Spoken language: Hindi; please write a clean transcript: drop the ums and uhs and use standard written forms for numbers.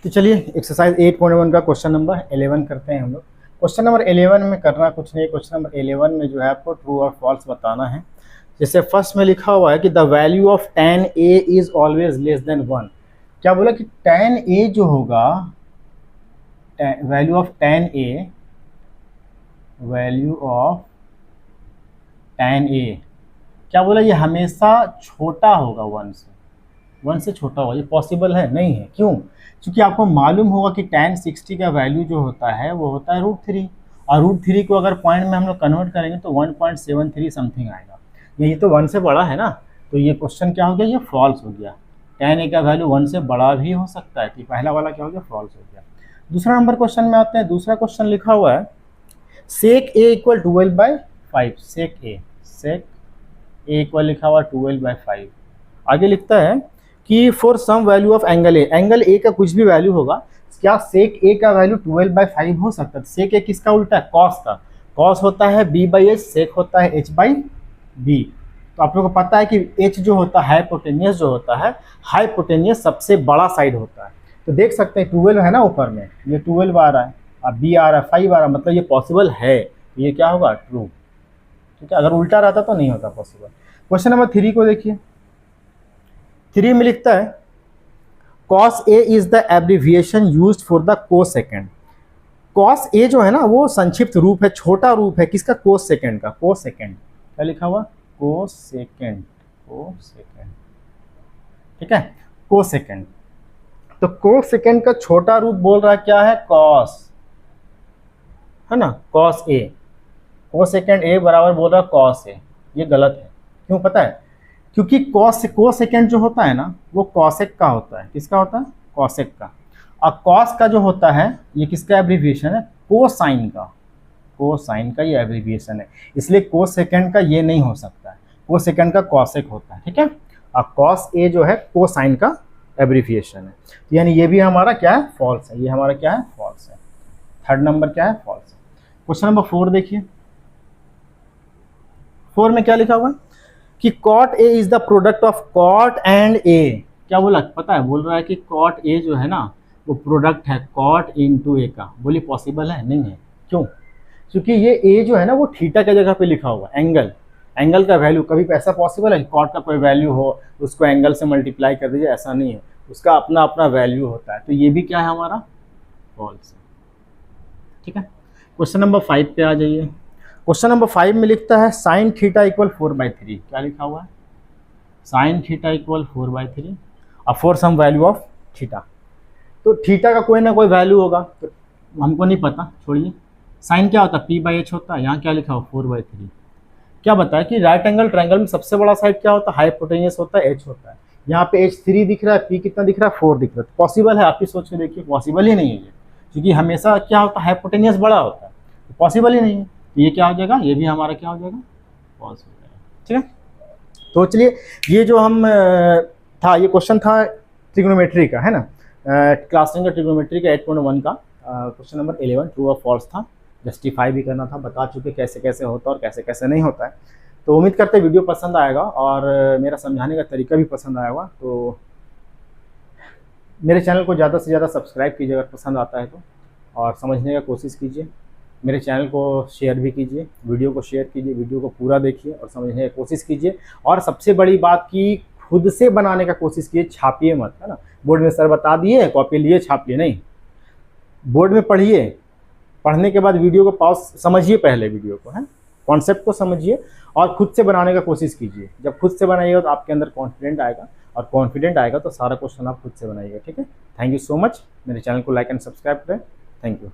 तो चलिए एक्सरसाइज 8.1 का क्वेश्चन नंबर 11 करते हैं हम लोग। क्वेश्चन नंबर 11 में करना कुछ नहीं, क्वेश्चन नंबर 11 में जो है आपको ट्रू और फॉल्स बताना है। जैसे फर्स्ट में लिखा हुआ है कि the value of tan a is always less than 1। क्या बोला कि tan a जो होगा, वैल्यू ऑफ tan a क्या बोला, ये हमेशा छोटा होगा 1 से छोटा होगा। ये पॉसिबल है नहीं है, क्यों? क्योंकि आपको मालूम होगा कि tan 60 का वैल्यू जो होता है वो होता है √3, और √3 को अगर पॉइंट में हम लोग कन्वर्ट करेंगे तो 1.73 समथिंग आएगा। ये तो 1 से बड़ा है ना, तो ये क्वेश्चन क्या हो गया, ये फॉल्स हो गया। tan a का वैल्यू 1 से बड़ा भी हो सकता है, तो पहला वाला क्या हो गया, फॉल्स हो गया। दूसरा नंबर क्वेश्चन में आते हैं। दूसरा क्वेश्चन लिखा हुआ है sec a equal 12/5। sec a equal लिखा हुआ 12/5। आगे लिखता है कि for some value of angle A का कुछ भी वैल्यू होगा, क्या सेक ए का वैल्यू 12/5 हो सकता है? सेक ए किसका उल्टा है, कॉस का। कॉस होता है b/h, सेक होता है h/b। तो आप लोगों को पता है कि h जो होता है हाइपोटेनियस जो होता है, हाइपोटेनियस सबसे बड़ा साइड होता है। तो देख सकते हैं 12 है ना ऊपर में, ये 12 आ रहा है, अब b आ रहा है, 5 आ रहा है, मतलब ये पॉसिबल है। ये क्या होगा, ट्रू। ठीक है, अगर उल्टा रहता तो नहीं होता पॉसिबल। क्वेश्चन नंबर 3 को देखिए। 3 में लिखता है cos a is the abbreviation used for the cosecant. cos a जो है ना वो संक्षिप्त रूप है, छोटा रूप है किसका, कोसेकेंड का। कोसेकेंड क्या लिखा हुआ, कोसेकेंड। ठीक है, कोसेकेंड। तो कोसेकेंड का छोटा रूप बोल रहा है क्या है, cos, है ना, cos a। कोसेकेंड a बराबर बोल रहा है cos a। ये गलत है, क्यों पता है? क्योंकि कोसेकेंड जो होता है ना वो कॉसेक का होता है। किसका होता है, कॉसेक का। और कॉस का जो होता है ये किसका एब्रीविएशन है, कोसाइन का। कोसाइन का ये एब्रीविएशन है, इसलिए कोसेकेंड का ये नहीं हो सकता है। कोसेकेंड का कॉसेक होता है, ठीक है। और कॉस ए जो है कोसाइन का एब्रीविएशन है, तो यानी ये भी हमारा क्या है, फॉल्स है। ये हमारा क्या है, फॉल्स है। थर्ड नंबर क्या है, फॉल्स है। क्वेश्चन नंबर 4 देखिए। 4 में क्या लिखा हुआ है कि cot a is the product of cot and a। क्या बोला पता है, बोल रहा है कि cot a जो है ना वो प्रोडक्ट है cot इंटू a का। बोलिए पॉसिबल है नहीं है, क्यों? क्योंकि ये a जो है ना वो थीटा की जगह पे लिखा हुआ एंगल का वैल्यू। कभी ऐसा पॉसिबल है कि cot का कोई वैल्यू हो उसको एंगल से मल्टीप्लाई कर दीजिए, ऐसा नहीं है। उसका अपना अपना वैल्यू होता है, तो ये भी क्या है हमारा, फॉल्स है। ठीक है, क्वेश्चन नंबर 5 पे आ जाइए। क्वेश्चन नंबर 5 में लिखता है साइन थीटा इक्वल 4/3। क्या लिखा हुआ है, साइन थीटा इक्वल 4/3 और for some value of theta. तो थीटा का कोई ना कोई वैल्यू होगा, तो हमको नहीं पता, छोड़िए। साइन क्या होता है, p/h होता है। यहाँ क्या लिखा हुआ, 4/3। क्या बताया कि राइट एंगल ट्रायंगल में सबसे बड़ा साइड क्या होता है, हाइपोटेनियस होता है, h होता है। यहाँ पे h 3 दिख रहा है, p कितना दिख रहा है, 4 दिख रहा है। तो पॉसिबल है, आप ही सोच के देखिए, पॉसिबल ही नहीं है ये, क्योंकि हमेशा क्या होता है, हाइपोटेनियस बड़ा होता है, तो पॉसिबल ही नहीं है। ये क्या हो जाएगा, ये भी हमारा क्या हो जाएगा, फॉल्स हो जाएगा। ठीक है, तो चलिए ये जो हम था, ये क्वेश्चन था ट्रिग्नोमेट्री का, है ना, क्लास 10 का ट्रिग्नोमेट्री का 8.1 का क्वेश्चन नंबर 11 ट्रू और फॉल्स था। जस्टिफाई भी करना था, बता चुके कैसे कैसे होता है और कैसे कैसे नहीं होता है। तो उम्मीद करते वीडियो पसंद आएगा और मेरा समझाने का तरीका भी पसंद आएगा। तो मेरे चैनल को ज़्यादा से ज़्यादा सब्सक्राइब कीजिए अगर पसंद आता है तो, और समझने का कोशिश कीजिए। मेरे चैनल को शेयर भी कीजिए, वीडियो को शेयर कीजिए, वीडियो को पूरा देखिए और समझने की कोशिश कीजिए। और सबसे बड़ी बात की खुद से बनाने का कोशिश कीजिए, छापिए मत, है ना। बोर्ड में सर बता दिए, कॉपी लिए, छापिए नहीं। बोर्ड में पढ़िए, पढ़ने के बाद वीडियो को पॉज समझिए, पहले वीडियो को, है, कॉन्सेप्ट को समझिए और खुद से बनाने का कोशिश कीजिए। जब खुद से बनाइएगा तो आपके अंदर कॉन्फिडेंट आएगा, और कॉन्फिडेंट आएगा तो सारा क्वेश्चन आप खुद से बनाइएगा। ठीक है, थैंक यू सो मच। मेरे चैनल को लाइक एंड सब्सक्राइब करें। Thank you.